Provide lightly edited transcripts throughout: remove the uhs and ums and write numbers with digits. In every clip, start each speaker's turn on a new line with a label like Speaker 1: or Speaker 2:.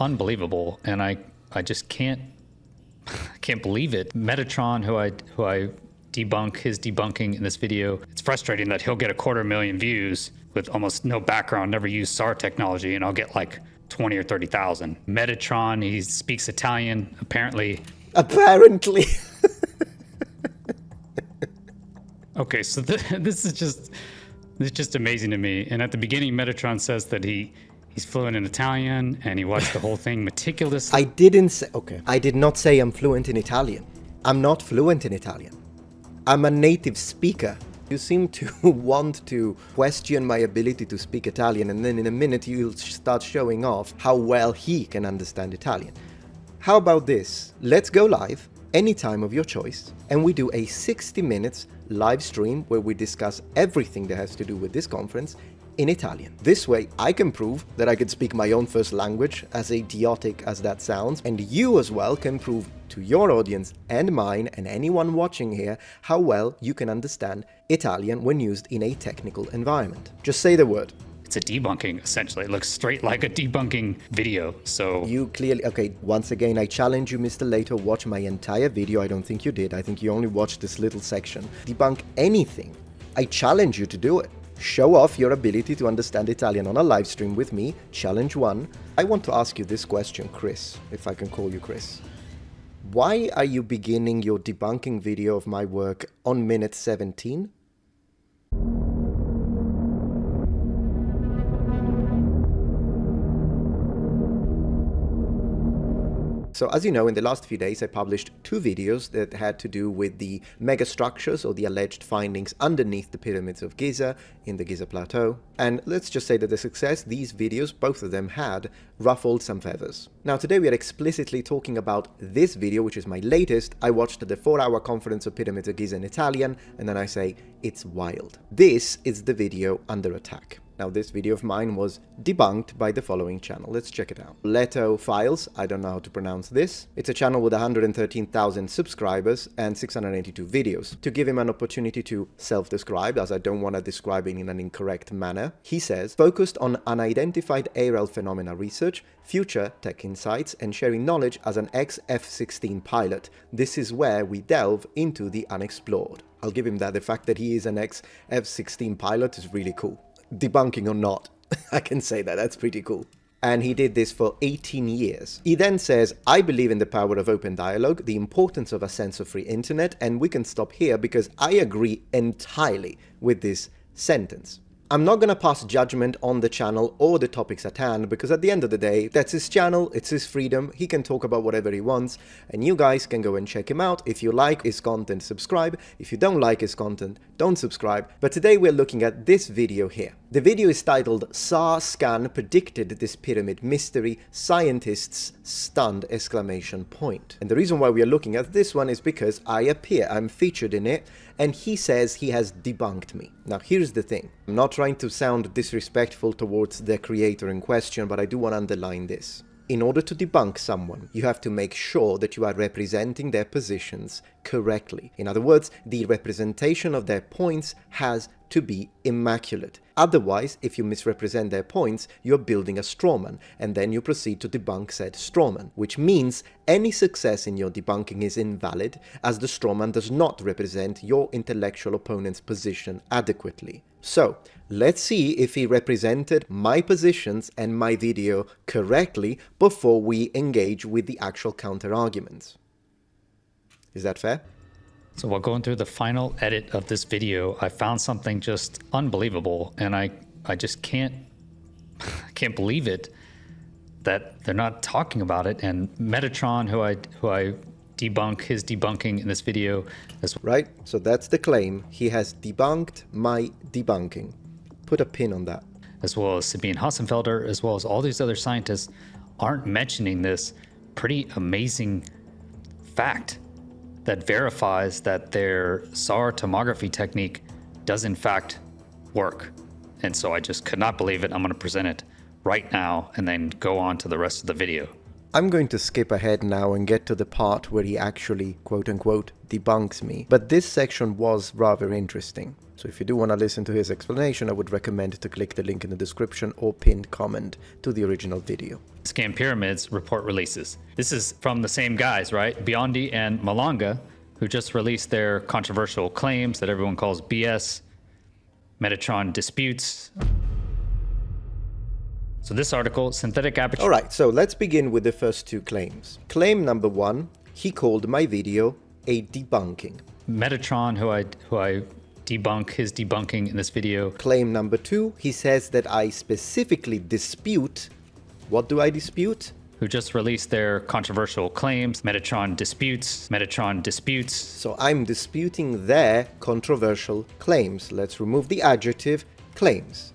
Speaker 1: unbelievable, and I just can't believe it. Metatron, who I debunk his debunking in this video, it's frustrating that he'll get 250,000 views with almost no background, never used SAR technology, and I'll get like 20 or 30,000. Metatron, he speaks Italian, apparently. Okay, so this is just amazing to me. And at the beginning, Metatron says that he's fluent in Italian and he watched the whole thing meticulously.
Speaker 2: I did not say I'm fluent in Italian. I'm not fluent in Italian. I'm a native speaker. You seem to want to question my ability to speak Italian, and then in a minute you'll start showing off how well he can understand Italian. How about this? Let's go live anytime of your choice, and we do a 60 minutes live stream where we discuss everything that has to do with this conference in Italian. This way I can prove that I can speak my own first language, as idiotic as that sounds, and you as well can prove to your audience and mine and anyone watching here how well you can understand Italian when used in a technical environment. Just say the word.
Speaker 1: It's a debunking, essentially. It looks straight like a debunking video, so...
Speaker 2: You clearly... Okay, once again, I challenge you, Mr. Lato, watch my entire video. I don't think you did. I think you only watched this little section. Debunk anything. I challenge you to do it. Show off your ability to understand Italian on a live stream with me. Challenge 1. I want to ask you this question, Chris, if I can call you Chris. Why are you beginning your debunking video of my work on minute 17? So as you know, in the last few days I published 2 videos that had to do with the megastructures or the alleged findings underneath the pyramids of Giza in the Giza plateau. And let's just say that the success these videos, both of them, had ruffled some feathers. Now today we are explicitly talking about this video, which is my latest. I watched the 4-hour conference of pyramids of Giza in Italian, and then I say, it's wild. This is the video under attack. Now this video of mine was debunked by the following channel. Let's check it out. Leto Files, I don't know how to pronounce this. It's a channel with 113,000 subscribers and 682 videos. To give him an opportunity to self-describe, as I don't want to describe it in an incorrect manner, he says, focused on unidentified aerial phenomena research, future tech insights, and sharing knowledge as an ex-F16 pilot. This is where we delve into the unexplored. I'll give him that. The fact that he is an ex-F16 pilot is really cool. Debunking or not, I can say that, that's pretty cool. And he did this for 18 years. He then says, I believe in the power of open dialogue, the importance of a censor-free internet, and we can stop here because I agree entirely with this sentence. I'm not gonna pass judgment on the channel or the topics at hand, because at the end of the day, that's his channel, it's his freedom, he can talk about whatever he wants, and you guys can go and check him out. If you like his content, subscribe. If you don't like his content, don't subscribe. But today we're looking at this video here. The video is titled SAR Scan Predicted This Pyramid Mystery, Scientists Stunned! Exclamation point. And the reason why we are looking at this one is because I appear, I'm featured in it, and he says he has debunked me. Now here's the thing, I'm not trying to sound disrespectful towards the creator in question, but I do want to underline this. In order to debunk someone, you have to make sure that you are representing their positions correctly. In other words, the representation of their points has to be immaculate. Otherwise, if you misrepresent their points, you're building a strawman, and then you proceed to debunk said strawman, which means any success in your debunking is invalid, as the strawman does not represent your intellectual opponent's position adequately. So, let's see if he represented my positions and my video correctly before we engage with the actual counter-arguments. Is that fair?
Speaker 1: So while going through the final edit of this video, I found something just unbelievable, and I just can't believe it that they're not talking about it. And Metatron, who I debunk his debunking in this video,
Speaker 2: right? So that's the claim. He has debunked my debunking. Put a pin on that.
Speaker 1: As well as Sabine Hassenfelder, as well as all these other scientists, aren't mentioning this pretty amazing fact that verifies that their SAR tomography technique does in fact work. And so I just could not believe it. I'm going to present it right now and then go on to the rest of the video.
Speaker 2: I'm going to skip ahead now and get to the part where he actually, quote-unquote, debunks me. But this section was rather interesting. So if you do want to listen to his explanation, I would recommend to click the link in the description or pinned comment to the original video.
Speaker 1: Scam Pyramids report releases. This is from the same guys, right? Biondi and Malanga, who just released their controversial claims that everyone calls BS, Metatron disputes. So this article, synthetic aperture...
Speaker 2: Alright, so let's begin with the first two claims. Claim number 1, he called my video a debunking.
Speaker 1: Metatron, who I debunk his debunking in this video.
Speaker 2: Claim number 2, he says that I specifically dispute... What do I dispute?
Speaker 1: Who just released their controversial claims. Metatron disputes. Metatron disputes.
Speaker 2: So I'm disputing their controversial claims. Let's remove the adjective claims.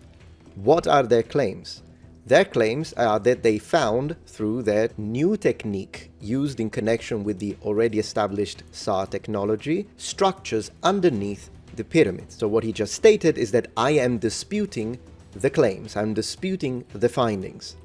Speaker 2: What are their claims? Their claims are that they found, through their new technique used in connection with the already established SAR technology, structures underneath the pyramid. So what he just stated is that I am disputing the claims. I'm disputing the findings.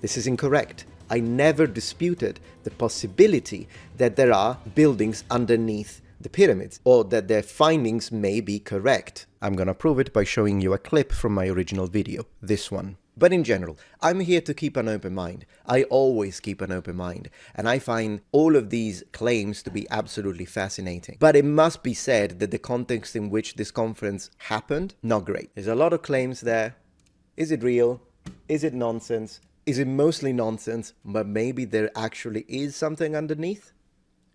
Speaker 2: This is incorrect. I never disputed the possibility that there are buildings underneath the pyramids, or that their findings may be correct. I'm gonna prove it by showing you a clip from my original video, this one. But in general, I'm here to keep an open mind. I always keep an open mind, and I find all of these claims to be absolutely fascinating. But it must be said that the context in which this conference happened, not great. There's a lot of claims there. Is it real? Is it nonsense? Is it mostly nonsense, but maybe there actually is something underneath?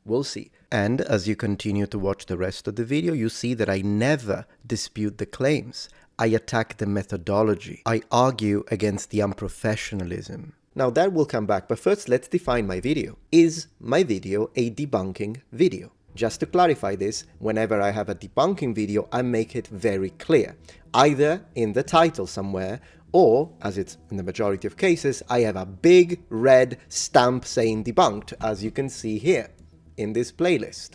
Speaker 2: We'll see. And as you continue to watch the rest of the video, you see that I never dispute the claims. I attack the methodology. I argue against the unprofessionalism. Now that will come back, but first let's define my video. Is my video a debunking video? Just to clarify this, whenever I have a debunking video, I make it very clear. Either in the title somewhere, or, as it's in the majority of cases, I have a big red stamp saying debunked, as you can see here in this playlist.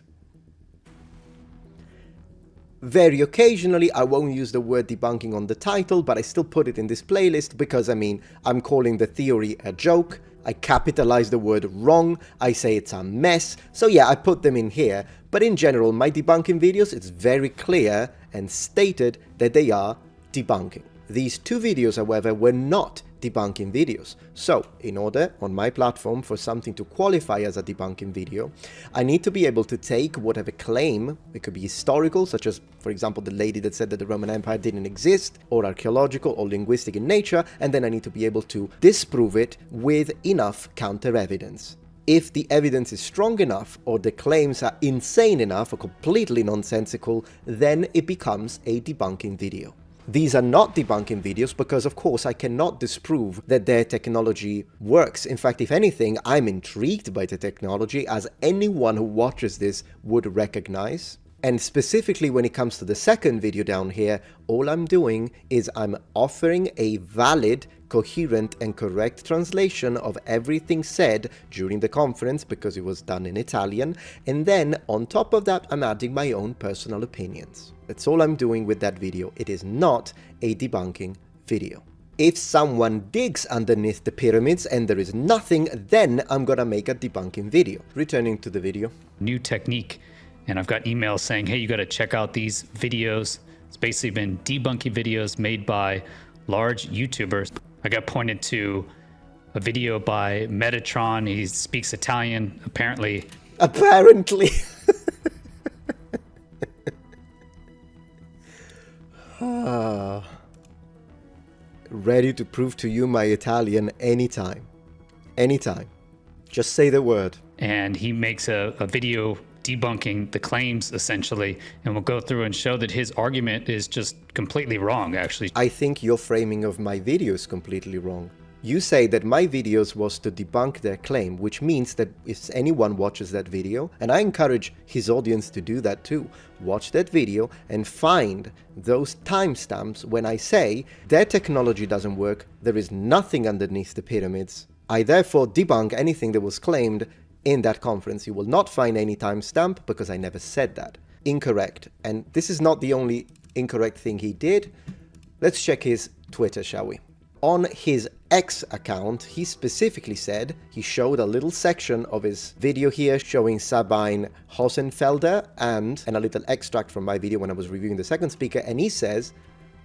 Speaker 2: Very occasionally, I won't use the word debunking on the title, but I still put it in this playlist because, I'm calling the theory a joke. I capitalize the word wrong. I say it's a mess. So yeah, I put them in here. But in general, my debunking videos, it's very clear and stated that they are debunking. These two videos, however, were not debunking videos. So, in order, on my platform, for something to qualify as a debunking video, I need to be able to take whatever claim, it could be historical, such as, for example, the lady that said that the Roman Empire didn't exist, or archaeological or linguistic in nature, and then I need to be able to disprove it with enough counter-evidence. If the evidence is strong enough, or the claims are insane enough or completely nonsensical, then it becomes a debunking video. These are not debunking videos because, of course, I cannot disprove that their technology works. In fact, if anything, I'm intrigued by the technology, as anyone who watches this would recognize. And specifically when it comes to the second video down here, all I'm doing is I'm offering a valid, coherent and correct translation of everything said during the conference, because it was done in Italian, and then on top of that I'm adding my own personal opinions. That's all I'm doing with that video. It is not a debunking video. If someone digs underneath the pyramids and there is nothing, then I'm gonna make a debunking video. Returning to the video.
Speaker 1: New technique. And I've got emails saying, hey, you got to check out these videos. It's basically been debunking videos made by large YouTubers. I got pointed to a video by Metatron. He speaks Italian, apparently.
Speaker 2: Apparently. Ready to prove to you my Italian anytime. Anytime. Just say the word.
Speaker 1: And he makes a video debunking the claims, essentially, and we'll go through and show that his argument is just completely wrong, actually.
Speaker 2: I think your framing of my video is completely wrong. You say that my videos was to debunk their claim, which means that if anyone watches that video, and I encourage his audience to do that too, watch that video and find those timestamps when I say their technology doesn't work, there is nothing underneath the pyramids. I therefore debunk anything that was claimed in that conference. You will not find any timestamp because I never said that. Incorrect. And this is not the only incorrect thing he did. Let's check his Twitter, shall we? On his X account, he specifically said, he showed a little section of his video here showing Sabine Hossenfelder and a little extract from my video when I was reviewing the second speaker, and he says,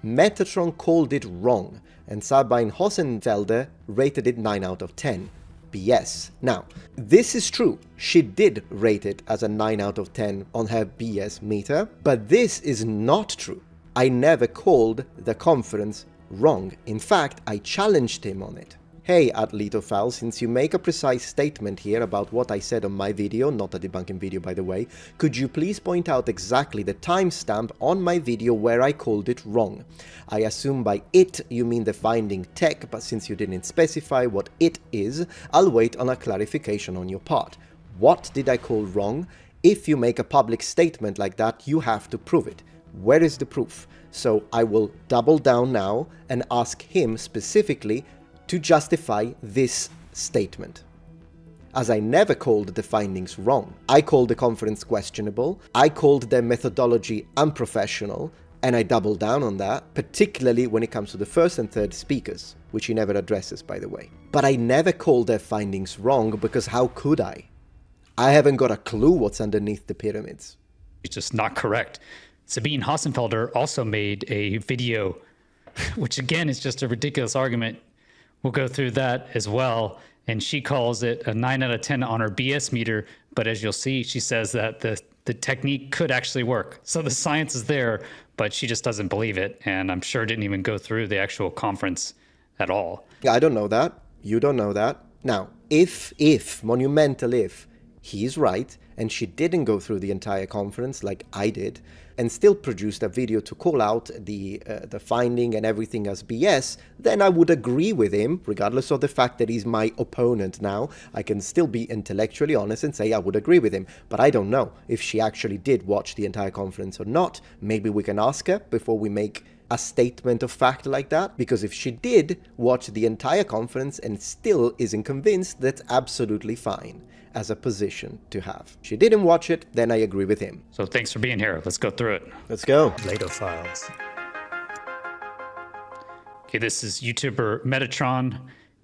Speaker 2: Metatron called it wrong, and Sabine Hossenfelder rated it 9 out of 10. BS. Now, this is true. She did rate it as a 9 out of 10 on her BS meter, but this is not true. I never called the conference wrong. In fact, I challenged him on it. Hey, Atletophile, since you make a precise statement here about what I said on my video, not a debunking video by the way, could you please point out exactly the timestamp on my video where I called it wrong? I assume by it you mean the finding tech, but since you didn't specify what it is, I'll wait on a clarification on your part. What did I call wrong? If you make a public statement like that, you have to prove it. Where is the proof? So I will double down now and ask him specifically to justify this statement. As I never called the findings wrong. I called the conference questionable, I called their methodology unprofessional, and I double down on that, particularly when it comes to the first and third speakers, which he never addresses, by the way. But I never called their findings wrong, because how could I? I haven't got a clue what's underneath the pyramids.
Speaker 1: It's just not correct. Sabine Hossenfelder also made a video, which again is just a ridiculous argument. We'll go through that as well. And she calls it a 9 out of 10 on her BS meter. But as you'll see, she says that the technique could actually work. So the science is there, but she just doesn't believe it. And I'm sure didn't even go through the actual conference at all.
Speaker 2: Yeah, I don't know that. You don't know that. Now, if, monumental if, he's right, and she didn't go through the entire conference like I did, and still produced a video to call out the finding and everything as BS, then I would agree with him, regardless of the fact that he's my opponent now. I can still be intellectually honest and say I would agree with him, but I don't know if she actually did watch the entire conference or not. Maybe we can ask her before we make a statement of fact like that, because if she did watch the entire conference and still isn't convinced, that's absolutely fine as a position to have. She didn't watch it, then I agree with him.
Speaker 1: So thanks for being here. Let's go through it.
Speaker 2: Let's go.
Speaker 1: Plato files. Okay, this is YouTuber Metatron.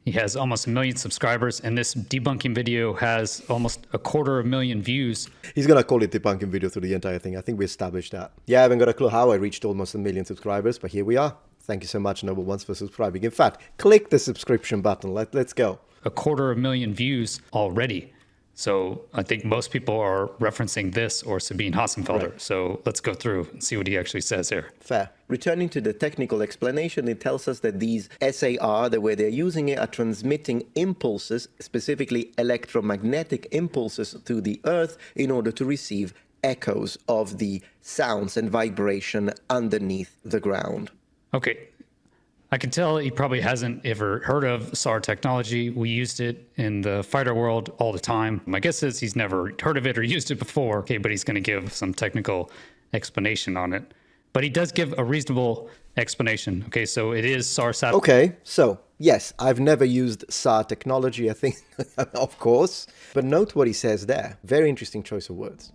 Speaker 1: He has almost 1 million subscribers, and this debunking video has almost 250,000 views.
Speaker 2: He's gonna call it debunking video through the entire thing. I think we established that. Yeah, I haven't got a clue how I reached almost 1 million subscribers, but here we are. Thank you so much, Noble Ones, for subscribing. In fact, click the subscription button. Let's go.
Speaker 1: 250,000 views already. So I think most people are referencing this or Sabine Hossenfelder. Right. So let's go through and see what he actually says here.
Speaker 2: Fair. Returning to the technical explanation, it tells us that these SAR, the way they're using it, are transmitting impulses, specifically electromagnetic impulses, to the Earth in order to receive echoes of the sounds and vibration underneath the ground.
Speaker 1: Okay. I can tell he probably hasn't ever heard of SAR technology. We used it in the fighter world all the time. My guess is he's never heard of it or used it before. Okay, but he's going to give some technical explanation on it. But he does give a reasonable explanation. Okay, so it is SAR satellite.
Speaker 2: Okay, so yes, I've never used SAR technology, I think, of course. But note what he says there. Very interesting choice of words.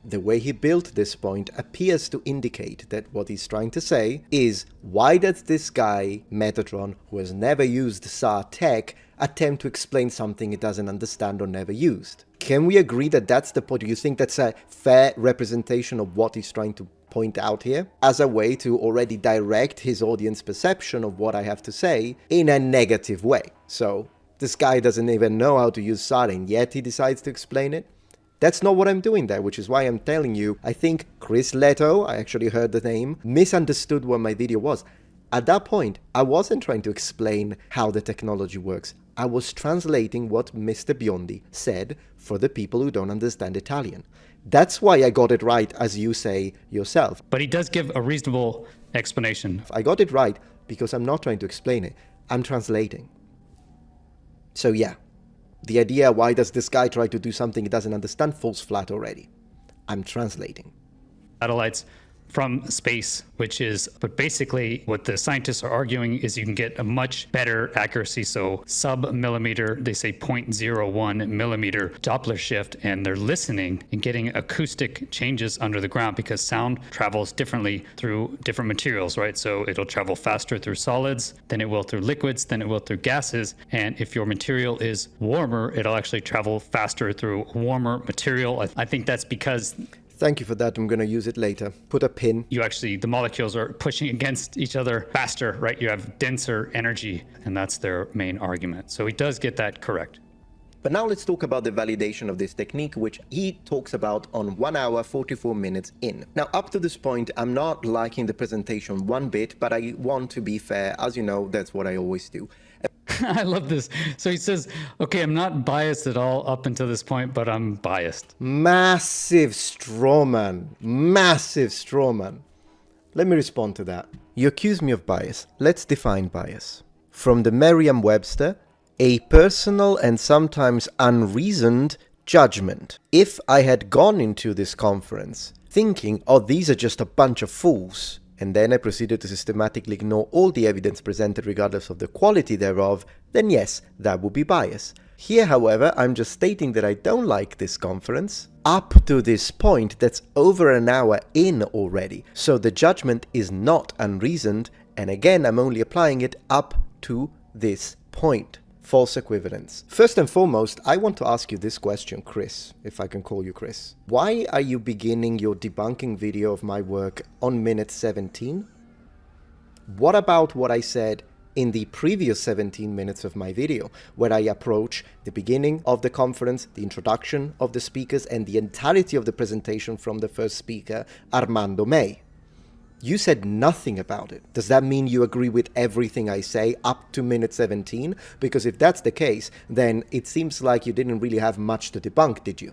Speaker 2: The way he built this point appears to indicate that what he's trying to say is, why does this guy, Metatron, who has never used SAR tech, attempt to explain something he doesn't understand or never used? Can we agree that that's the point? Do you think that's a fair representation of what he's trying to point out here? As a way to already direct his audience perception of what I have to say in a negative way. So, this guy doesn't even know how to use SAR, and yet he decides to explain it? That's not what I'm doing there, which is why I'm telling you, I think Chris Leto, I actually heard the name, misunderstood what my video was. At that point, I wasn't trying to explain how the technology works. I was translating what Mr. Biondi said for the people who don't understand Italian. That's why I got it right, as you say yourself.
Speaker 1: But he does give a reasonable explanation.
Speaker 2: I got it right because I'm not trying to explain it. I'm translating. So yeah. The idea, why does this guy try to do something he doesn't understand, falls flat already. I'm translating.
Speaker 1: Satellites from space, which is, but basically what the scientists are arguing is you can get a much better accuracy. So sub-millimeter, they say 0.01 millimeter Doppler shift, and they're listening and getting acoustic changes under the ground because sound travels differently through different materials, right? So it'll travel faster through solids than it will through liquids, than it will through gases. And if your material is warmer, it'll actually travel faster through warmer material. I think that's because
Speaker 2: Thank you for that. I'm going to use it later. Put a pin.
Speaker 1: the molecules are pushing against each other faster, right? You have denser energy, and that's their main argument. So he does get that correct.
Speaker 2: But now let's talk about the validation of this technique, which he talks about on 1 hour, 44 minutes in. Now, up to this point, I'm not liking the presentation one bit, but I want to be fair. As you know, that's what I always do.
Speaker 1: I love this. So he says, okay, I'm not biased at all up until this point, but I'm biased.
Speaker 2: Massive strawman. Massive strawman. Let me respond to that. You accuse me of bias. Let's define bias. From the Merriam-Webster, a personal and sometimes unreasoned judgment. If I had gone into this conference thinking, oh, these are just a bunch of fools, and then I proceeded to systematically ignore all the evidence presented regardless of the quality thereof, then yes, that would be bias. Here, however, I'm just stating that I don't like this conference. Up to this point, that's over an hour in already, so the judgment is not unreasoned, and again, I'm only applying it up to this point. False equivalence. First and foremost, I want to ask you this question, Chris, if I can call you Chris. Why are you beginning your debunking video of my work on minute 17? What about what I said in the previous 17 minutes of my video, where I approach the beginning of the conference, the introduction of the speakers, and the entirety of the presentation from the first speaker, Armando May? You said nothing about it. Does that mean you agree with everything I say up to minute 17? Because if that's the case, then it seems like you didn't really have much to debunk, did you?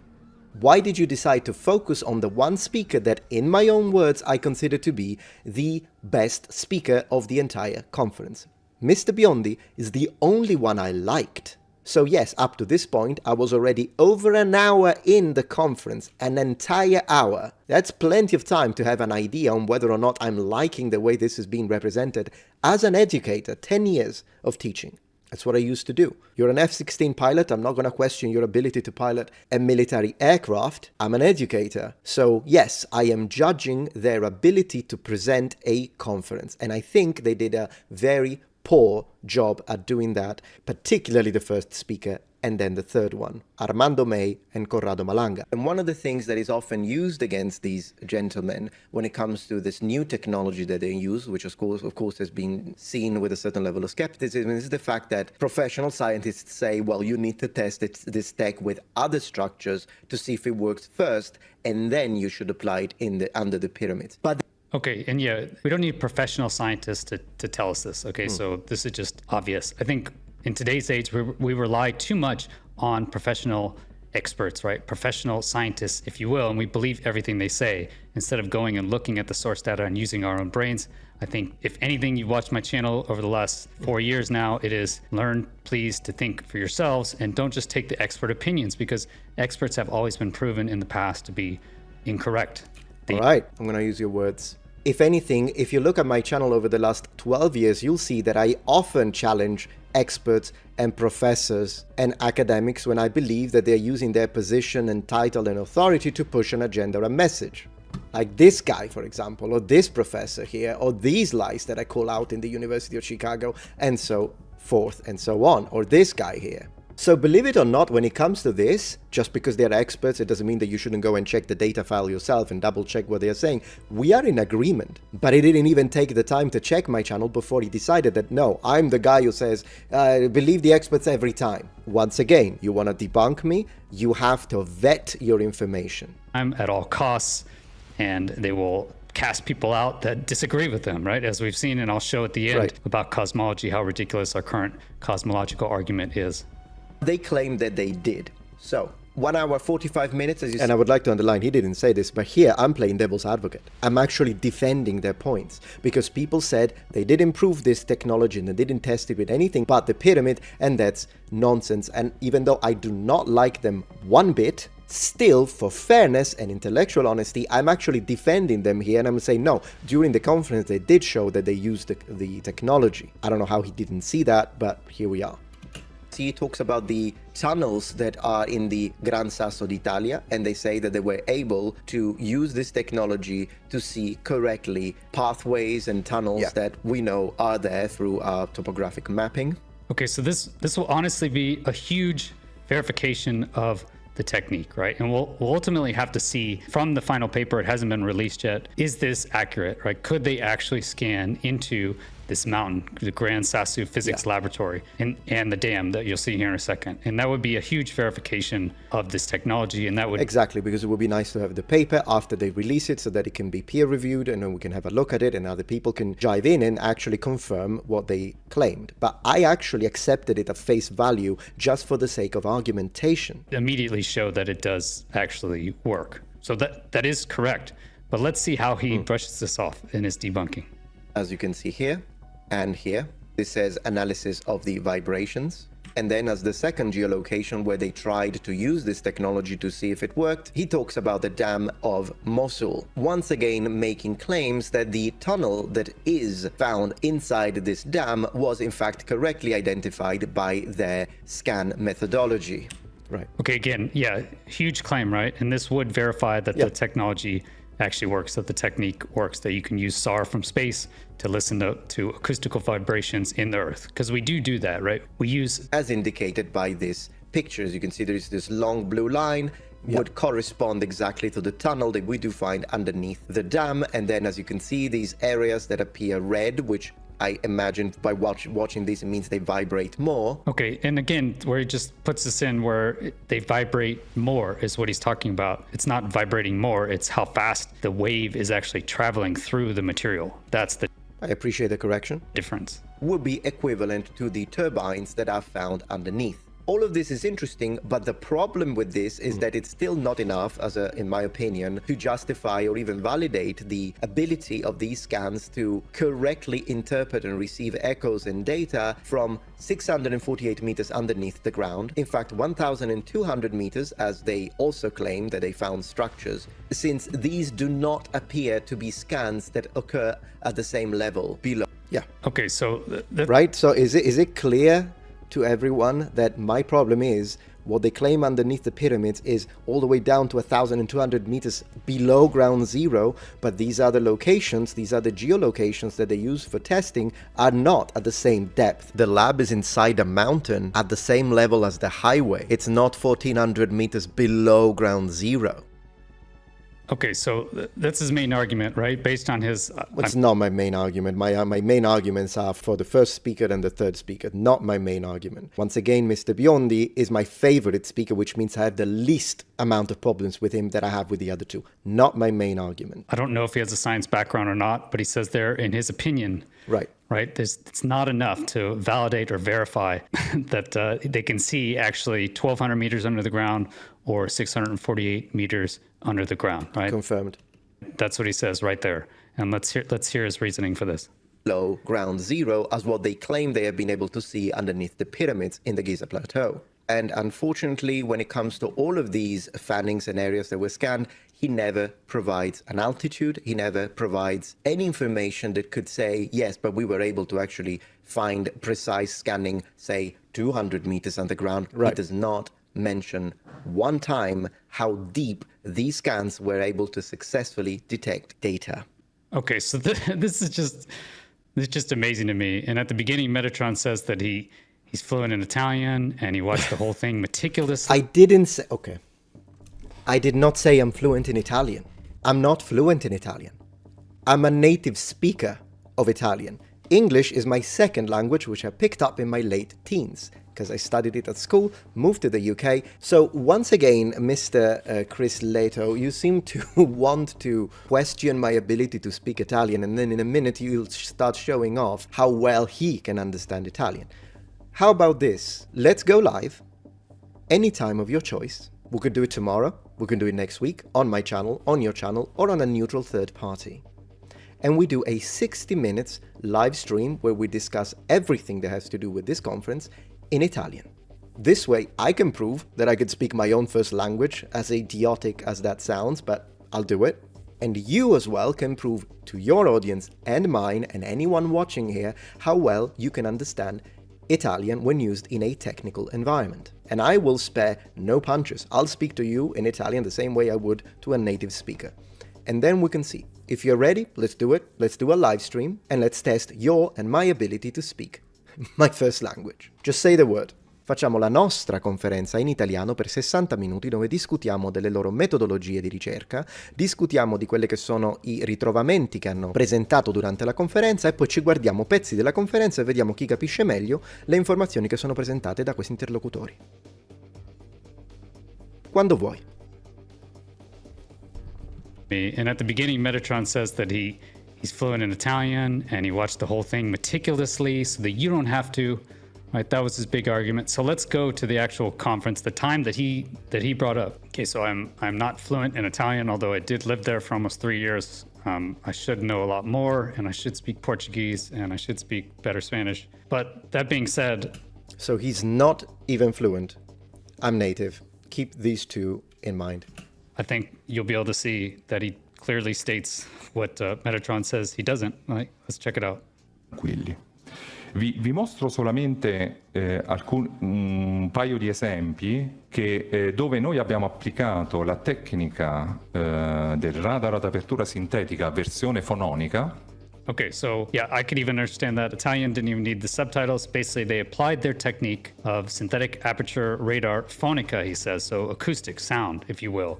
Speaker 2: Why did you decide to focus on the one speaker that, in my own words, I consider to be the best speaker of the entire conference? Mr. Biondi is the only one I liked. So yes, up to this point, I was already over an hour in the conference, an entire hour. That's plenty of time to have an idea on whether or not I'm liking the way this is being represented. As an educator, 10 years of teaching. That's what I used to do. You're an F16 pilot, I'm not going to question your ability to pilot a military aircraft. I'm an educator. So yes, I am judging their ability to present a conference. And I think they did a very poor job at doing that, particularly the first speaker and then the third one, Armando May and Corrado Malanga. And one of the things that is often used against these gentlemen when it comes to this new technology that they use, which of course has been seen with a certain level of skepticism, is the fact that professional scientists say, well, you need to test this tech with other structures to see if it works first, and then you should apply it under the pyramid. But
Speaker 1: okay, and yeah, we don't need professional scientists to tell us this, okay? So this is just obvious. I think in today's age, we rely too much on professional experts, right? Professional scientists, if you will, and we believe everything they say instead of going and looking at the source data and using our own brains. I think if anything, you've watched my channel over the last 4 years now, it is learn, please, to think for yourselves and don't just take the expert opinions, because experts have always been proven in the past to be incorrect.
Speaker 2: All right, I'm going to use your words. If anything, if you look at my channel over the last 12 years, you'll see that I often challenge experts and professors and academics when I believe that they're using their position and title and authority to push an agenda or a message. Like this guy, for example, or this professor here, or these lies that I call out in the University of Chicago, and so forth and so on, or this guy here. So believe it or not, when it comes to this, just because they're experts, it doesn't mean that you shouldn't go and check the data file yourself and double check what they're saying. We are in agreement, but he didn't even take the time to check my channel before he decided that, no, I'm the guy who says, believe the experts every time. Once again, you want to debunk me, you have to vet your information.
Speaker 1: I'm at all costs, and they will cast people out that disagree with them, right? As we've seen, and I'll show at the end about cosmology, how ridiculous our current cosmological argument is.
Speaker 2: They claim that they did. So, 1 hour, 45 minutes, as you said. And I would like to underline, he didn't say this, but here I'm playing devil's advocate. I'm actually defending their points, because people said they did improve this technology and they didn't test it with anything but the pyramid, and that's nonsense. And even though I do not like them one bit, Still, for fairness and intellectual honesty, I'm actually defending them here, and I'm saying, no, during the conference they did show that they used the technology. I don't know how he didn't see that, but here we are. He talks about the tunnels that are in the Gran Sasso d'Italia, and they say that they were able to use this technology to see correctly pathways and tunnels that we know are there through our topographic mapping.
Speaker 1: Okay, so this will honestly be a huge verification of the technique, right? And we'll ultimately have to see from the final paper, it hasn't been released yet, is this accurate, right? Could they actually scan into this mountain, the Gran Sasso Physics Laboratory, and the dam that you'll see here in a second? And that would be a huge verification of this technology, and that would...
Speaker 2: Exactly, because it would be nice to have the paper after they release it so that it can be peer-reviewed, and then we can have a look at it, and other people can dive in and actually confirm what they claimed. But I actually accepted it at face value just for the sake of argumentation.
Speaker 1: Immediately show that it does actually work. So that is correct. But let's see how he brushes this off in his debunking.
Speaker 2: As you can see here and here, this says analysis of the vibrations. And then as the second geolocation where they tried to use this technology to see if it worked, he talks about the dam of Mosul, once again making claims that the tunnel that is found inside this dam was in fact correctly identified by their scan methodology. Right.
Speaker 1: Okay, again, yeah, huge claim, right? And this would verify that the technology actually works, that the technique works, that you can use SAR from space to listen to acoustical vibrations in the Earth. Because we do that, right? We use...
Speaker 2: As indicated by this picture, as you can see, there is this long blue line, would correspond exactly to the tunnel that we do find underneath the dam. And then as you can see, these areas that appear red, which I imagine by watching this, it means they vibrate more.
Speaker 1: Okay, and again, where he just puts this in where they vibrate more is what he's talking about. It's not vibrating more, it's how fast the wave is actually traveling through the material. That's the...
Speaker 2: I appreciate the correction.
Speaker 1: Difference.
Speaker 2: Would be equivalent to the turbines that are found underneath. All of this is interesting, but the problem with this is that it's still not enough, in my opinion, to justify or even validate the ability of these scans to correctly interpret and receive echoes and data from 648 meters underneath the ground. In fact, 1,200 meters, as they also claim that they found structures, since these do not appear to be scans that occur at the same level below. Yeah.
Speaker 1: Okay, so...
Speaker 2: Right, so is it clear to everyone that my problem is what they claim underneath the pyramids is all the way down to 1,200 meters below ground zero, but these other locations, these other geolocations that they use for testing are not at the same depth. The lab is inside a mountain at the same level as the highway. It's not 1,400 meters below ground zero.
Speaker 1: Okay, so that's his main argument, right? Based on his...
Speaker 2: It's not my main argument. My main arguments are for the first speaker and the third speaker, not my main argument. Once again, Mr. Biondi is my favorite speaker, which means I have the least amount of problems with him that I have with the other two. Not my main argument.
Speaker 1: I don't know if he has a science background or not, but he says there, in his opinion...
Speaker 2: Right.
Speaker 1: It's not enough to validate or verify that they can see actually 1,200 meters under the ground or 648 meters under the ground, right?
Speaker 2: Confirmed.
Speaker 1: That's what he says right there. And let's hear his reasoning for this.
Speaker 2: Below ground zero as what they claim they have been able to see underneath the pyramids in the Giza plateau. And unfortunately, when it comes to all of these fannings and areas that were scanned, he never provides an altitude. He never provides any information that could say, yes, but we were able to actually find precise scanning, say, 200 meters underground. Right. He does not mention one time how deep these scans were able to successfully detect data.
Speaker 1: Okay, so this is just amazing to me. And at the beginning, Metatron says that he's fluent in Italian and he watched the whole thing meticulously.
Speaker 2: I didn't say... Okay. I did not say I'm fluent in Italian. I'm not fluent in Italian. I'm a native speaker of Italian. English is my second language, which I picked up in my late teens, because I studied it at school, moved to the UK. So once again, Mr. Chris Leto, you seem to want to question my ability to speak Italian, and then in a minute you'll start showing off how well he can understand Italian. How about this? Let's go live, any time of your choice. We could do it tomorrow, we can do it next week, on my channel, on your channel, or on a neutral third party. And we do a 60 minutes live stream where we discuss everything that has to do with this conference in Italian. This way, I can prove that I could speak my own first language, as idiotic as that sounds, but I'll do it. And you as well can prove to your audience and mine and anyone watching here how well you can understand Italian when used in a technical environment. And I will spare no punches. I'll speak to you in Italian the same way I would to a native speaker. And then we can see. If you're ready, let's do it. Let's do a live stream and let's test your and my ability to speak my first language. Just say the word. Facciamo la nostra conferenza in italiano per 60 minuti dove discutiamo delle loro metodologie di ricerca, discutiamo di quelle che sono i ritrovamenti che hanno presentato durante la conferenza e poi ci guardiamo pezzi della conferenza e vediamo chi capisce meglio le informazioni che sono presentate da questi interlocutori. Quando vuoi.
Speaker 1: And at the beginning, Metatron says that he's fluent in Italian and he watched the whole thing meticulously so that you don't have to. Right, that was his big argument. So let's go to the actual conference, the time that he brought up. Okay, so I'm not fluent in Italian, although I did live there for almost 3 years. I should know a lot more, and I should speak Portuguese, and I should speak better Spanish. But that being said...
Speaker 2: So he's not even fluent. I'm native. Keep these two in mind.
Speaker 1: I think you'll be able to see that he clearly states what Metatron says he doesn't. Right, let's check it out.
Speaker 3: Quelli. Vi mostro solamente un paio di esempi dove noi abbiamo applicato la tecnica del radar ad apertura sintetica versione fononica.
Speaker 1: Okay, so yeah, I could even understand that. Italian didn't even need the subtitles. Basically, they applied their technique of synthetic aperture radar phonica, he says, so acoustic sound, if you will,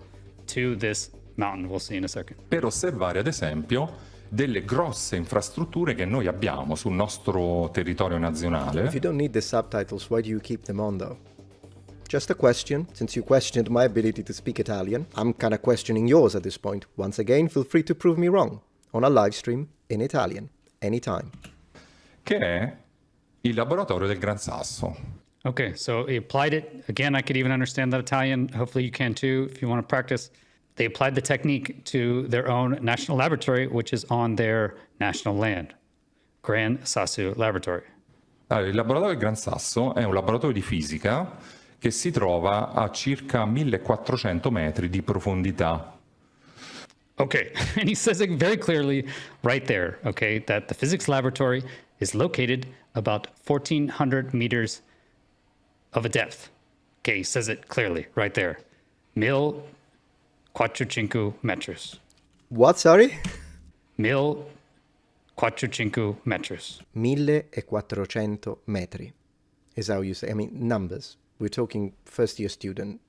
Speaker 1: to this mountain. We'll see in a second.
Speaker 3: Per osservare, ad esempio, delle grosse infrastrutture che noi abbiamo sul nostro territorio nazionale.
Speaker 2: If you don't need the subtitles, why do you keep them on though? Just a question, since you questioned my ability to speak Italian, I'm kind of questioning yours at this point. Once again, feel free to prove me wrong on a live stream in Italian, anytime.
Speaker 3: Che è il laboratorio del Gran Sasso.
Speaker 1: Okay, so he applied it. Again, I could even understand that Italian. Hopefully you can too, if you want to practice. They applied the technique to their own national laboratory, which is on their national land, Gran Sasso Laboratory.
Speaker 3: Allora, il laboratorio del Gran Sasso è un laboratorio di fisica che si trova a circa 1400 metri di profondità.
Speaker 1: Okay, and he says it very clearly right there, okay, that the physics laboratory is located about 1,400 meters of a depth. Okay, he says it clearly right there. 1,400 meters.
Speaker 2: What, sorry?
Speaker 1: 1,400 meters.
Speaker 2: 1400 metri is how you say. I mean, numbers. We're talking first year student.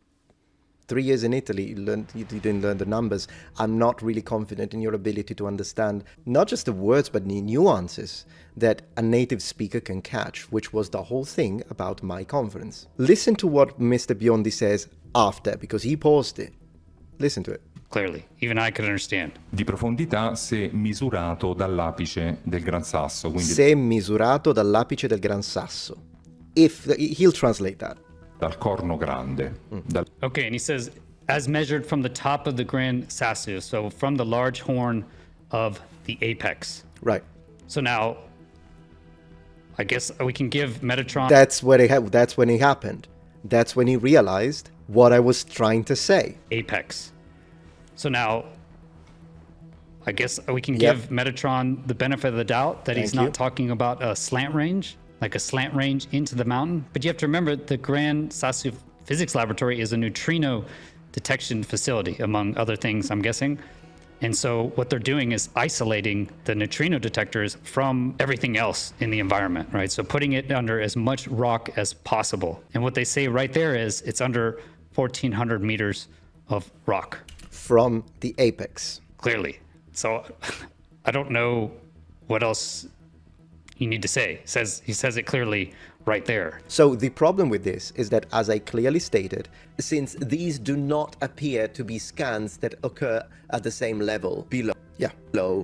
Speaker 2: 3 years in Italy, you didn't learn the numbers. I'm not really confident in your ability to understand not just the words, but the nuances that a native speaker can catch, which was the whole thing about my conference. Listen to what Mr. Biondi says after, because he paused it. Listen to it.
Speaker 1: Clearly, even I could understand.
Speaker 3: Di profondità se misurato dall'apice del Gran Sasso. Quindi
Speaker 2: Se misurato dall'apice del Gran Sasso. He'll translate that.
Speaker 3: Dal corno grande.
Speaker 1: Okay, and he says, as measured from the top of the Gran Sasso, so from the large horn of the apex.
Speaker 2: Right.
Speaker 1: So now, I guess we can give Metatron...
Speaker 2: That's when it happened. That's when he realized what I was trying to say.
Speaker 1: Apex. So now, I guess we can give Metatron the benefit of the doubt that he's not talking about a slant range, like a slant range into the mountain. But you have to remember the Gran Sasso Physics Laboratory is a neutrino detection facility, among other things, I'm guessing. And so what they're doing is isolating the neutrino detectors from everything else in the environment, right? So putting it under as much rock as possible. And what they say right there is it's under 1,400 meters of rock.
Speaker 2: From the apex.
Speaker 1: Clearly. So I don't know what else you need to say. He says it clearly right there.
Speaker 2: So the problem with this is that, as I clearly stated, since these do not appear to be scans that occur at the same level below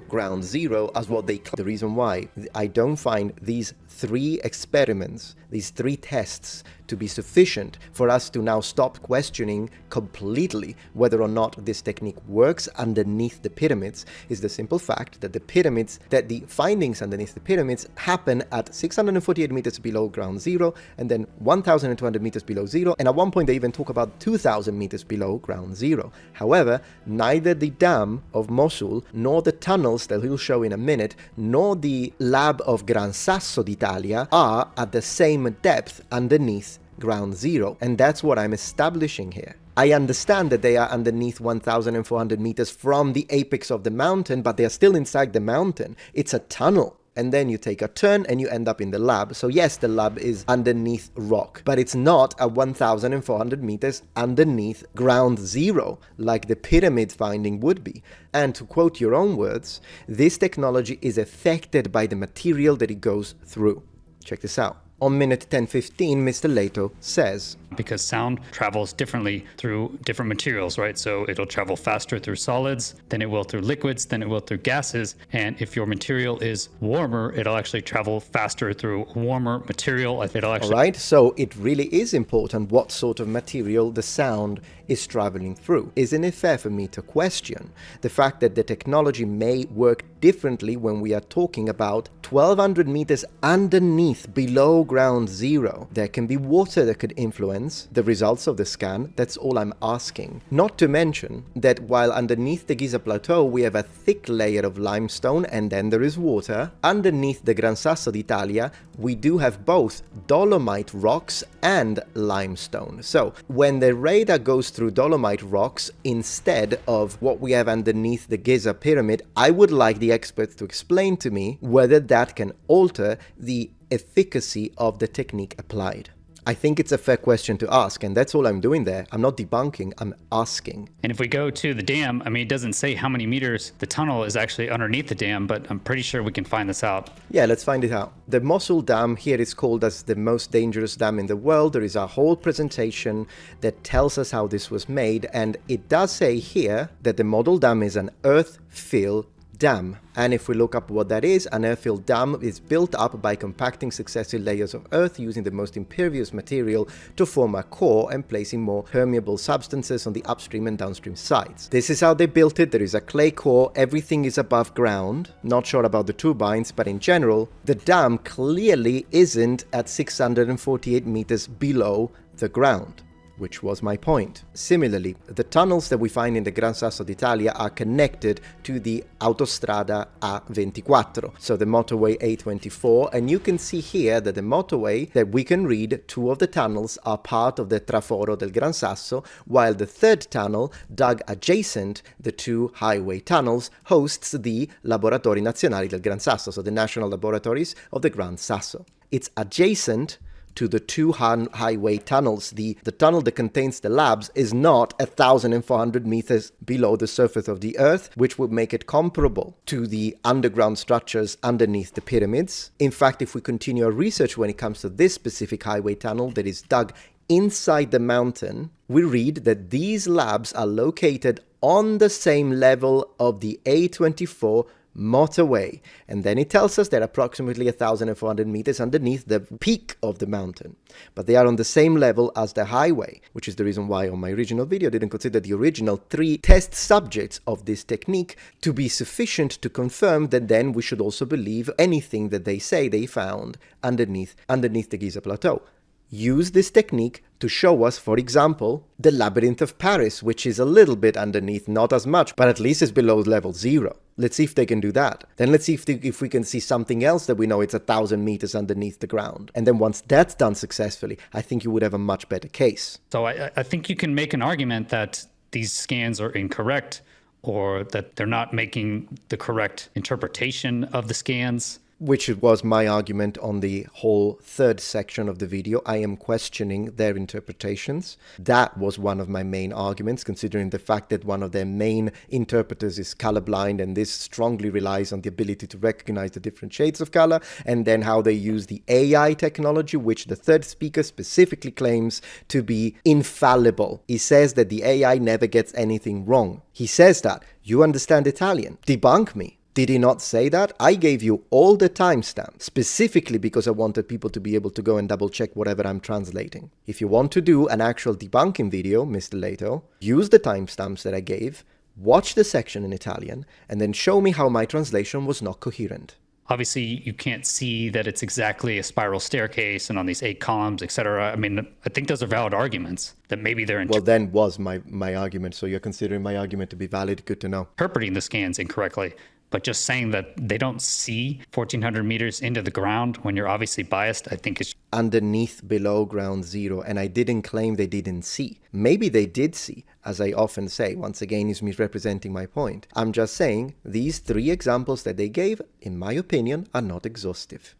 Speaker 2: ground zero as what they claim. The reason why I don't find these 3 experiments, these 3 tests, to be sufficient for us to now stop questioning completely whether or not this technique works underneath the pyramids is the simple fact that the findings underneath the pyramids happen at 648 meters below ground ground zero, and then 1,200 meters below zero, and at one point they even talk about 2,000 meters below ground zero. However, neither the dam of Mosul, nor the tunnels that he'll show in a minute, nor the lab of Gran Sasso d'Italia are at the same depth underneath ground zero, and that's what I'm establishing here. I understand that they are underneath 1,400 meters from the apex of the mountain, but they are still inside the mountain. It's a tunnel. And then you take a turn and you end up in the lab. So yes, the lab is underneath rock, but it's not at 1,400 meters underneath ground zero, like the pyramid finding would be. And to quote your own words, this technology is affected by the material that it goes through. Check this out. On minute 10:15, Mr. Leto says,
Speaker 1: because sound travels differently through different materials, right? So it'll travel faster through solids than it will through liquids, than it will through gases. And if your material is warmer, it'll actually travel faster through warmer material. It'll actually...
Speaker 2: All right, so it really is important what sort of material the sound is traveling through. Isn't it fair for me to question the fact that the technology may work differently when we are talking about 1,200 meters underneath, below ground zero? There can be water that could influence the results of the scan. That's all I'm asking. Not to mention that while underneath the Giza plateau we have a thick layer of limestone and then there is water, underneath the Gran Sasso d'Italia we do have both dolomite rocks and limestone. So when the radar goes through dolomite rocks instead of what we have underneath the Giza pyramid, I would like the experts to explain to me whether that can alter the efficacy of the technique applied. I think it's a fair question to ask, and that's all I'm doing there. I'm not debunking, I'm asking.
Speaker 1: And if we go to the dam, I mean, it doesn't say how many meters the tunnel is actually underneath the dam, but I'm pretty sure we can find this out.
Speaker 2: Yeah, let's find it out. The Mosul Dam here is called as the most dangerous dam in the world. There is a whole presentation that tells us how this was made, and it does say here that the model dam is an earth-fill dam. And if we look up what that is, an earth-fill dam is built up by compacting successive layers of earth using the most impervious material to form a core and placing more permeable substances on the upstream and downstream sides. This is how they built it. There is a clay core, everything is above ground. Not sure about the turbines, but in general, the dam clearly isn't at 648 meters below the ground, which was my point. Similarly, the tunnels that we find in the Gran Sasso d'Italia are connected to the Autostrada A24, so the motorway A24, and you can see here that the motorway that we can read, two of the tunnels are part of the Traforo del Gran Sasso, while the third tunnel, dug adjacent the two highway tunnels, hosts the Laboratori Nazionali del Gran Sasso, so the national laboratories of the Gran Sasso. It's adjacent to the two highway tunnels. The tunnel that contains the labs is not 1,400 meters below the surface of the earth, which would make it comparable to the underground structures underneath the pyramids. In fact, if we continue our research when it comes to this specific highway tunnel that is dug inside the mountain, we read that these labs are located on the same level of the A24 motorway, and then it tells us they're approximately 1,400 meters underneath the peak of the mountain, but they are on the same level as the highway, which is the reason why on my original video I didn't consider the original 3 test subjects of this technique to be sufficient to confirm that then we should also believe anything that they say they found underneath the Giza plateau. Use this technique to show us, for example, the Labyrinth of Paris, which is a little bit underneath, not as much, but at least it's below level 0. Let's see if they can do that. Then let's see if we can see something else that we know it's 1,000 meters underneath the ground. And then once that's done successfully, I think you would have a much better case.
Speaker 1: So I think you can make an argument that these scans are incorrect, or that they're not making the correct interpretation of the scans.
Speaker 2: Which was my argument on the whole third section of the video. I am questioning their interpretations. That was one of my main arguments, considering the fact that one of their main interpreters is colorblind, and this strongly relies on the ability to recognize the different shades of color, and then how they use the AI technology, which the third speaker specifically claims to be infallible. He says that the AI never gets anything wrong. He says that. You understand Italian. Debunk me. Did he not say that? I gave you all the timestamps, specifically because I wanted people to be able to go and double check whatever I'm translating. If you want to do an actual debunking video, Mr. Leto, use the timestamps that I gave, watch the section in Italian, and then show me how my translation was not coherent.
Speaker 1: Obviously, you can't see that it's exactly a spiral staircase and on these 8 columns, etc. I mean, I think those are valid arguments that maybe they're
Speaker 2: Well, then was my argument. So you're considering my argument to be valid. Good to know.
Speaker 1: interpreting the scans incorrectly. But just saying that they don't see 1,400 meters into the ground when you're obviously biased, I think is
Speaker 2: Underneath, below ground zero, and I didn't claim they didn't see. Maybe they did see, as I often say. Once again, is misrepresenting my point. I'm just saying these 3 examples that they gave, in my opinion, are not exhaustive.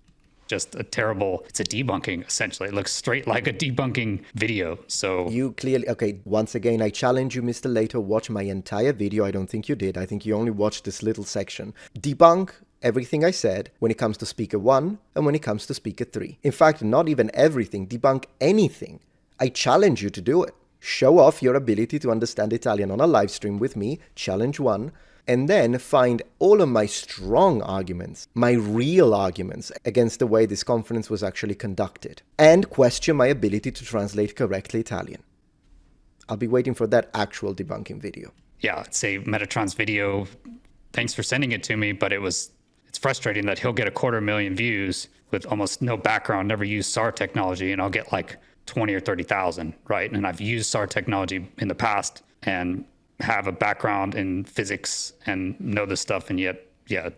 Speaker 1: just a terrible, it's a debunking, essentially. It looks straight like a debunking video. So
Speaker 2: You clearly, okay, once again, I challenge you, Mr. Lato, watch my entire video. I don't think you did. I think you only watched this little section. Debunk everything I said when it comes to speaker 1 and when it comes to speaker 3. In fact, not even everything. Debunk anything. I challenge you to do it. Show off your ability to understand Italian on a live stream with me, challenge 1, and then find all of my strong arguments, my real arguments against the way this conference was actually conducted, and question my ability to translate correctly Italian. I'll be waiting for that actual debunking video.
Speaker 1: yeah, I'd say Metatron's video, thanks for sending it to me, but it's frustrating that he'll get 250,000 views with almost no background, never used SAR technology, and I'll get like 20 or 30,000, right? And I've used SAR technology in the past and have a background in physics and know this stuff, and yet, yeah,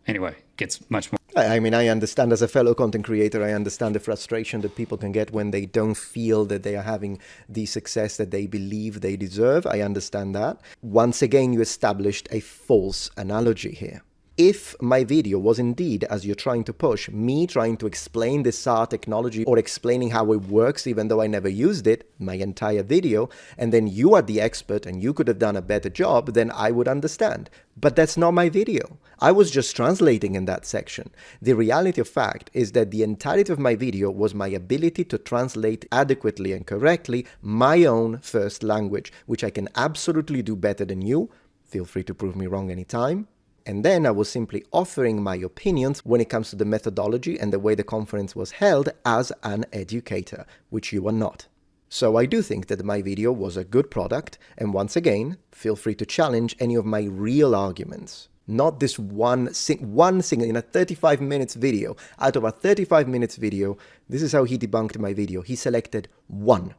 Speaker 1: anyway, gets much more.
Speaker 2: I mean, I understand as a fellow content creator, I understand the frustration that people can get when they don't feel that they are having the success that they believe they deserve. I understand that. Once again, you established a false analogy here. If my video was indeed, as you're trying to push, me trying to explain the SAR technology or explaining how it works even though I never used it, my entire video, and then you are the expert and you could have done a better job, then I would understand. But that's not my video. I was just translating in that section. The reality of fact is that the entirety of my video was my ability to translate adequately and correctly my own first language, which I can absolutely do better than you. Feel free to prove me wrong anytime. And then I was simply offering my opinions when it comes to the methodology and the way the conference was held as an educator, which you are not. So I do think that my video was a good product, and once again, feel free to challenge any of my real arguments. Not this one single, in a 35 minutes video. Out of a 35 minutes video, this is how he debunked my video. He selected one,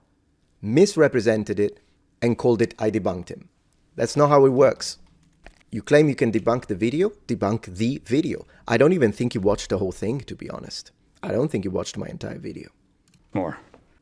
Speaker 2: misrepresented it, and called it I debunked him. That's not how it works. You claim you can debunk the video? Debunk the video. I don't even think you watched the whole thing, to be honest. I don't think you watched my entire video.
Speaker 1: More.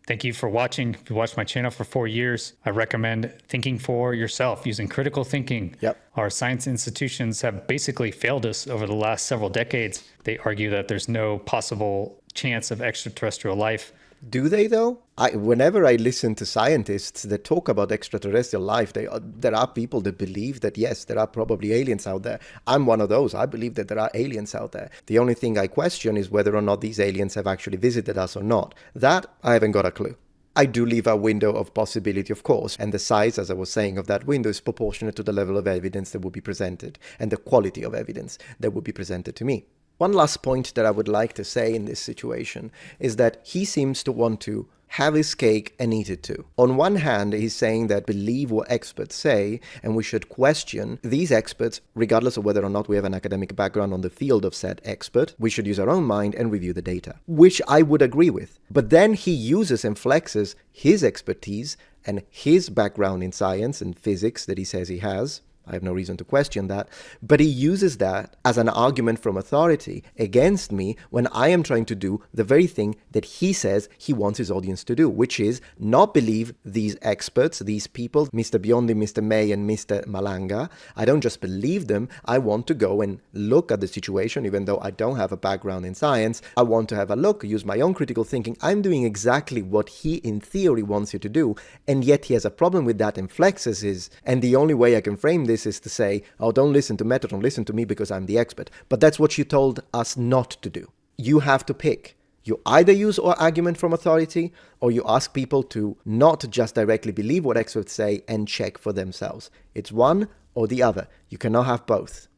Speaker 1: Thank you for watching. If you watched my channel for 4 years, I recommend thinking for yourself, using critical thinking.
Speaker 2: Yep.
Speaker 1: Our science institutions have basically failed us over the last several decades. They argue that there's no possible chance of extraterrestrial life.
Speaker 2: Do they, though? Whenever I listen to scientists that talk about extraterrestrial life, there are people that believe that, yes, there are probably aliens out there. I'm one of those. I believe that there are aliens out there. The only thing I question is whether or not these aliens have actually visited us or not. That, I haven't got a clue. I do leave a window of possibility, of course, and the size, as I was saying, of that window is proportionate to the level of evidence that would be presented and the quality of evidence that would be presented to me. One last point that I would like to say in this situation is that he seems to want to have his cake and eat it too. On one hand, he's saying that believe what experts say, and we should question these experts, regardless of whether or not we have an academic background on the field of said expert. We should use our own mind and review the data, which I would agree with. But then he uses and flexes his expertise and his background in science and physics that he says he has. I have no reason to question that, but he uses that as an argument from authority against me when I am trying to do the very thing that he says he wants his audience to do, which is not believe these experts, these people, Mr. Biondi, Mr. May, and Mr. Malanga. I don't just believe them. I want to go and look at the situation, even though I don't have a background in science. I want to have a look, use my own critical thinking. I'm doing exactly what he, in theory, wants you to do, and yet he has a problem with that and flexes his, and the only way I can frame this is to say, oh, don't listen to Metatron, listen to me because I'm the expert. But that's what you told us not to do. You have to pick. You either use our argument from authority, or you ask people to not just directly believe what experts say and check for themselves. It's one or the other. You cannot have both.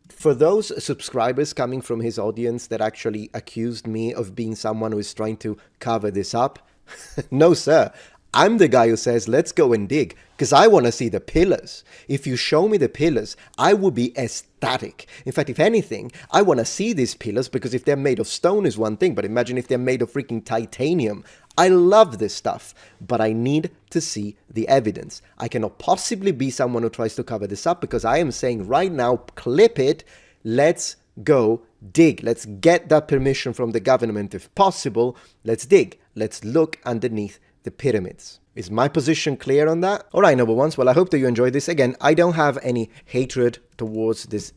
Speaker 2: For those subscribers coming from his audience that actually accused me of being someone who is trying to cover this up, no, sir. I'm the guy who says, let's go and dig, because I want to see the pillars. If you show me the pillars, I will be ecstatic. In fact, if anything, I want to see these pillars, because if they're made of stone is one thing, but imagine if they're made of freaking titanium. I love this stuff, but I need to see the evidence. I cannot possibly be someone who tries to cover this up, because I am saying right now, clip it, let's go dig. Let's get that permission from the government if possible. Let's dig. Let's look underneath the pyramids. Is my position clear on that? All right, noble ones. Well, I hope that you enjoyed this. Again, I don't have any hatred towards this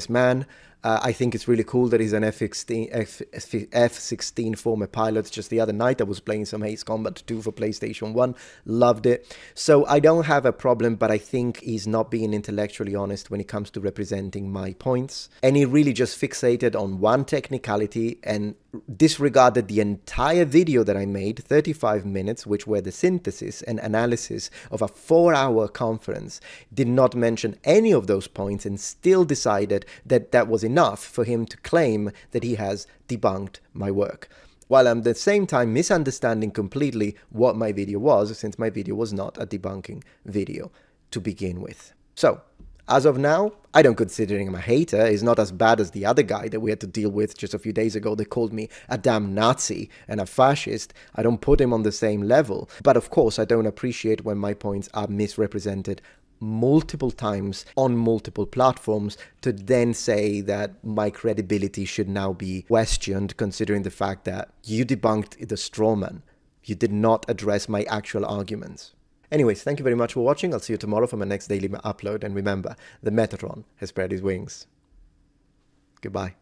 Speaker 2: man. I think it's really cool that he's an F16 former pilot. Just the other night I was playing some Ace Combat 2 for PlayStation 1. Loved it. So I don't have a problem, but I think he's not being intellectually honest when it comes to representing my points. And he really just fixated on one technicality and disregarded the entire video that I made, 35 minutes, which were the synthesis and analysis of a 4-hour conference. Did not mention any of those points and still decided that that was enough for him to claim that he has debunked my work, while I'm at the same time misunderstanding completely what my video was, since my video was not a debunking video to begin with. So, as of now, I don't consider him a hater. He's not as bad as the other guy that we had to deal with just a few days ago. They called me a damn Nazi and a fascist. I don't put him on the same level. But of course, I don't appreciate when my points are misrepresented multiple times on multiple platforms, to then say that my credibility should now be questioned, considering the fact that you debunked the straw man. You did not address my actual arguments. Anyways, thank you very much for watching. I'll see you tomorrow for my next daily upload. And remember, the Metatron has spread his wings. Goodbye.